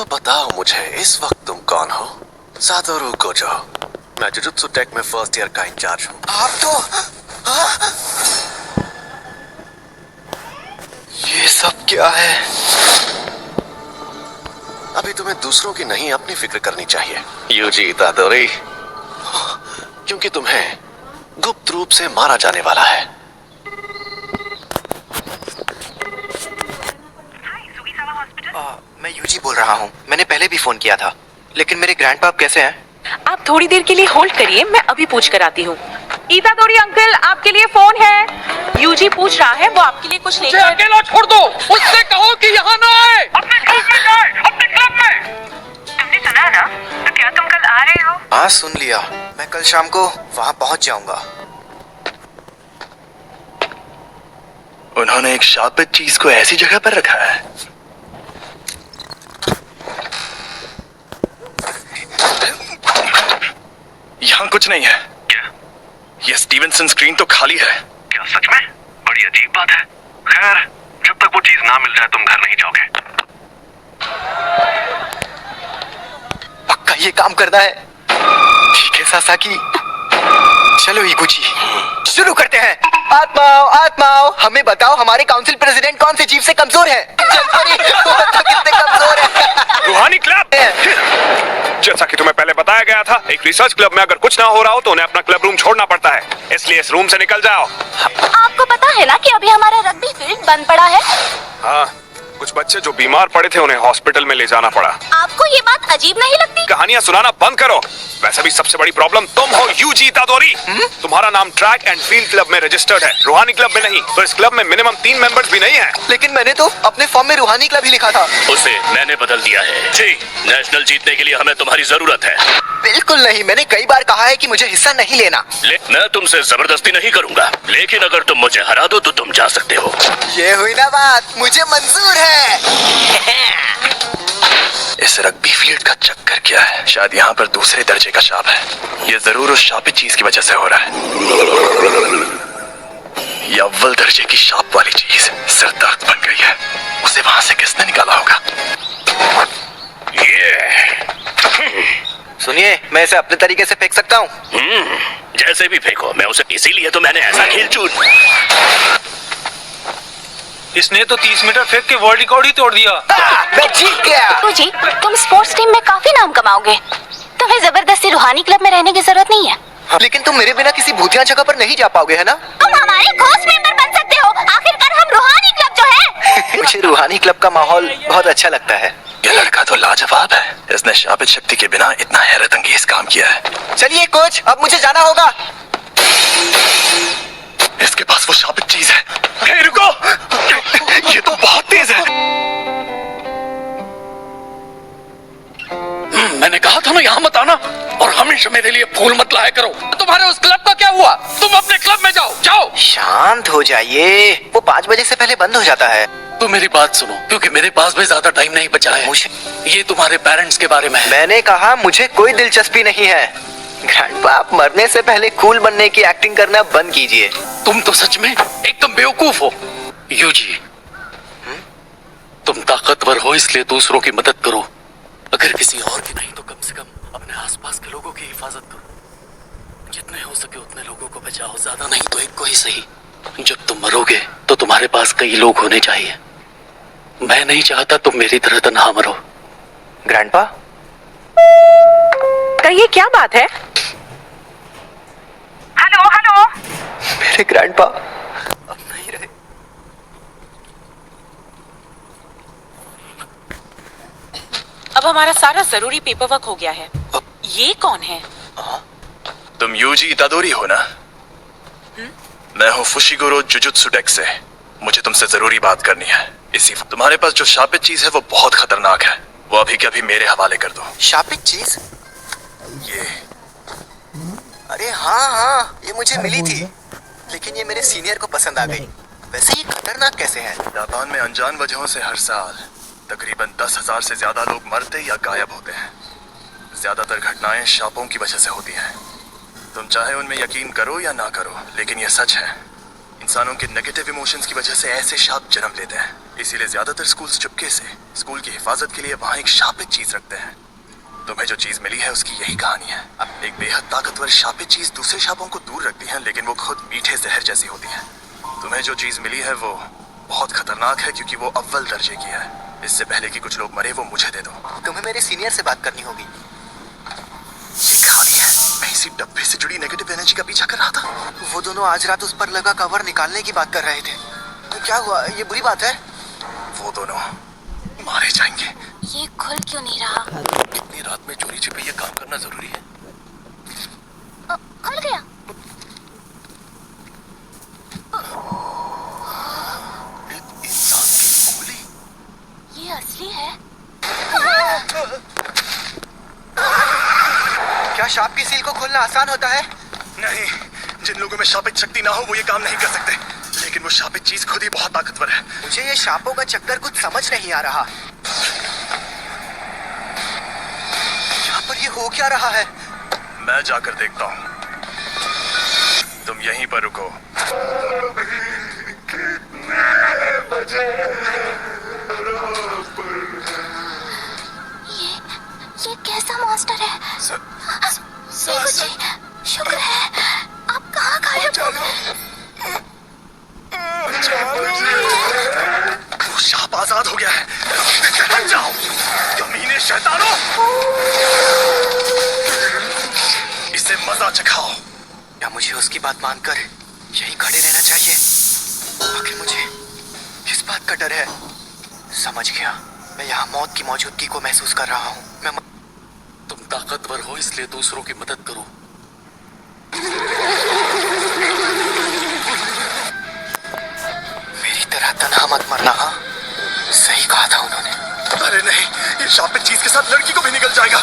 तो बताओ मुझे, इस वक्त तुम कौन हो? Satoru Gojo. मैं जुजुत्सु टेक में फर्स्ट ईयर का इंचार्ज हूँ। आप तो ये सब क्या है? अभी तुम्हें दूसरों की नहीं, अपनी फिक्र करनी चाहिए यूजी इतादोरी, क्योंकि तुम्हें गुप्त रूप से मारा जाने वाला है। मैं यूजी बोल रहा हूँ। मैंने पहले भी फोन किया था, लेकिन मेरे ग्रैंडपाप कैसे हैं? आप थोड़ी देर के लिए होल्ड करिए, मैं अभी पूछ कर आती हूँ। इतादोरी अंकल, आपके लिए फोन है। यूजी पूछ रहा है, वो आपके लिए कुछ लेकर। अकेला छोड़ दो, उससे कहो कि यहाँ ना आए। अपने क्लब में जाए, अपने क्लब में। तुमने सुना ना? तो क्या तुम कल आ रहे हो? हाँ सुन लिया। मैं कल शाम को वहाँ पहुँच जाऊंगा। उन्होंने एक शापित चीज को ऐसी जगह पर रखा है। यहाँ कुछ नहीं है। क्या? ये स्टीवेंसन स्क्रीन तो खाली है। क्या सच में? बड़ी अजीब बात है। खैर, जब तक वो चीज ना मिल जाए तुम घर नहीं जाओगे। पक्का ये काम करना है। ठीक है सासाकी, चलो इगुची, शुरू करते हैं। आत्माओं आत्माओं, हमें बताओ हमारे काउंसिल प्रेसिडेंट कौन से जीव से कमजोर है? तो कितने कमजोर है? रूहानी क्लब। जैसा कि तुम्हें पहले बताया गया था, एक रिसर्च क्लब में अगर कुछ ना हो रहा हो तो उन्हें अपना क्लब रूम छोड़ना पड़ता है, इसलिए इस रूम से निकल जाओ। आपको पता है ना कि अभी हमारा रग्बी फील्ड बंद पड़ा है। हाँ, कुछ बच्चे जो बीमार पड़े थे उन्हें हॉस्पिटल में ले जाना पड़ा। आपको ये बात अजीब नहीं लगती? कहानियां सुनाना बंद करो। वैसे भी सबसे बड़ी प्रॉब्लम तुम हो यूजी इतादोरी। तुम्हारा नाम ट्रैक एंड फील्ड क्लब में रजिस्टर्ड है, रूहानी क्लब में नहीं। तो इस क्लब में मिनिमम 3 मेंबर्स भी नहीं है। लेकिन मैंने तो अपने फॉर्म में रूहानी क्लब ही लिखा था। उसे मैंने बदल दिया है। जी, नेशनल जीतने के लिए हमें तुम्हारी जरूरत है। बिल्कुल नहीं, मैंने कई बार कहा है कि मुझे हिस्सा नहीं लेना। मैं तुमसे जबरदस्ती नहीं करूंगा, लेकिन अगर तुम मुझे हरा दो तो तुम जा सकते हो। ये हुई ना बात, मुझे मंजूर है। इस रग्बी फील्ड का चक्कर क्या है? शायद यहाँ पर दूसरे दर्जे का शाप है। ये जरूर उस शापित चीज की वजह से हो रहा है। ये अव्वल दर्जे की शाप वाली चीज सरदर्द बन गई है। उसे वहां से किसने निकाला होगा? सुनिए, मैं इसे अपने तरीके से फेंक सकता हूँ। जैसे भी फेंको, मैं उसे इसीलिए तो मैंने ऐसा खेल चून। इसने तो 30 मीटर फेंक के वर्ल्ड रिकॉर्ड ही तोड़ दिया। मैं जीत गया। जी, तुम स्पोर्ट्स टीम में काफी नाम कमाओगे। तुम्हें जबरदस्ती रूहानी क्लब में रहने की जरूरत नहीं है। लेकिन तुम मेरे बिना किसी भूतिया जगह पर नहीं जा पाओगे, है ना? तुम हमारे घोस्ट मेंबर बन सकते हो। आखिरकार हम रूहानी क्लब जो है। मुझे रूहानी क्लब का माहौल बहुत अच्छा लगता है। ये लड़का तो लाजवाब है। इसने शापित शक्ति के बिना इतना हैरत अंगेज काम किया है। चलिए कोच, अब मुझे जाना होगा। इसके पास वो शापित चीज है। हे रुको, ये तो बहुत तेज है। मैंने कहा था ना यहाँ मत आना, और हमेशा मेरे लिए फूल मत लाया करो। तुम्हारे उस क्लब का क्या हुआ? तुम अपने क्लब में जाओ, जाओ। शांत हो जाइए, वो 5 बजे से पहले बंद हो जाता है। तो मेरी बात सुनो, क्योंकि मेरे पास भी ज्यादा टाइम नहीं बचा है। ये तुम्हारे पेरेंट्स के बारे में है। मैंने कहा मुझे कोई दिलचस्पी नहीं है। ग्रैंडपा, आप मरने से पहले कूल बनने की एक्टिंग करना बंद कीजिए। तुम तो सच में एकदम बेवकूफ हो यूजी। तुम ताकतवर हो इसलिए दूसरों की मदद करो। अगर किसी और की नहीं तो कम से कम अपने आसपास के लोगों की हिफाजत करो। जितने हो सके उतने लोगों को बचाओ, ज्यादा नहीं तो एक को ही सही। जब तुम मरोगे तो तुम्हारे पास कई लोग होने चाहिए। मैं नहीं चाहता तुम मेरी तरह तन्हा मरो। ग्रैंडपा, कहिए क्या बात है? Hello hello. मेरे ग्रैंडपा अब नहीं रहे। अब हमारा सारा जरूरी पेपर वर्क हो गया है। ये कौन है? तुम यूजी इतादोरी हो ना? मैं हूँ फुशिगुरो जुजुत्सु टेक से। मुझे तुमसे जरूरी बात करनी है। इसी तुम्हारे पास जो शापित चीज है वो बहुत खतरनाक है। वो अभी के अभी मेरे हवाले कर दो। शापित चीज? ये अरे हाँ, ये मुझे मिली थी, लेकिन ये मेरे सीनियर को पसंद आ गई। वैसे ये खतरनाक कैसे है? जापान में अनजान वजहों से हर साल तकरीबन 10,000 से ज्यादा लोग मरते या गायब होते हैं। ज्यादातर घटनाएं शापों की वजह से होती हैं। तुम चाहे उनमें यकीन करो या ना करो, लेकिन ये सच है। इन इंसानों के नेगेटिव इमोशंस की वजह से ऐसे शाप जन्म लेते हैं। इसीलिए ज्यादातर स्कूल्स चुपके से स्कूल की हिफाजत के लिए वहाँ एक शापित चीज रखते हैं। तुम्हें जो चीज मिली है उसकी यही कहानी है। एक बेहद ताकतवर शापित चीज दूसरे शापों को दूर रखती है, लेकिन वो खुद मीठे जहर जैसी होती है। तुम्हें जो चीज मिली है वो बहुत खतरनाक है क्योंकि वो अव्वल दर्जे की है। इससे पहले कि कुछ लोग मरे वो मुझे दे दो। तुम्हें मेरे सीनियर से बात करनी होगी। ये खाली है। मैं इसी डब्बे से जुड़ी नेगेटिव एनर्जी का पीछा कर रहा था। वो दोनों आज रात उस पर लगा कवर निकालने की बात कर रहे थे। क्या हुआ? ये बुरी बात है? वो दोनों मारे जाएंगे। ये खुल क्यों नहीं रहा? इतनी रात में चोरी छिपे ये काम करना जरूरी है? खुल गया। इंसान की गोली। ये असली है? क्या शाप की सील को खोलना आसान होता है? नहीं, जिन लोगों में शापित शक्ति ना हो वो ये काम नहीं कर सकते। लेकिन वो शापित चीज खुद ही बहुत ताकतवर है। मुझे ये शापों का चक्कर कुछ समझ नहीं आ रहा। यहाँ पर ये हो क्या रहा है? मैं जाकर देखता हूँ। तुम यहीं पर रुको। ये कैसा मॉन्स्टर है? जी, शुक्र है आप कहाँ गायब हो गए? वो शाप आजाद हो गया है। हट जाओ, कमीने शैतानों! इसे मजा चखाओ। क्या मुझे उसकी बात मानकर यही खड़े रहना चाहिए? आखिर मुझे किस बात का डर है? समझ गया। मैं यहाँ मौत की मौजूदगी को महसूस कर रहा हूँ। तुम ताकतवर हो इसलिए दूसरों की मदद करो। मेरी तरह तन्हा मत मरना। हाँ, सही कहा था उन्होंने। अरे नहीं, ये शापित चीज के साथ लड़की को भी निकल जाएगा।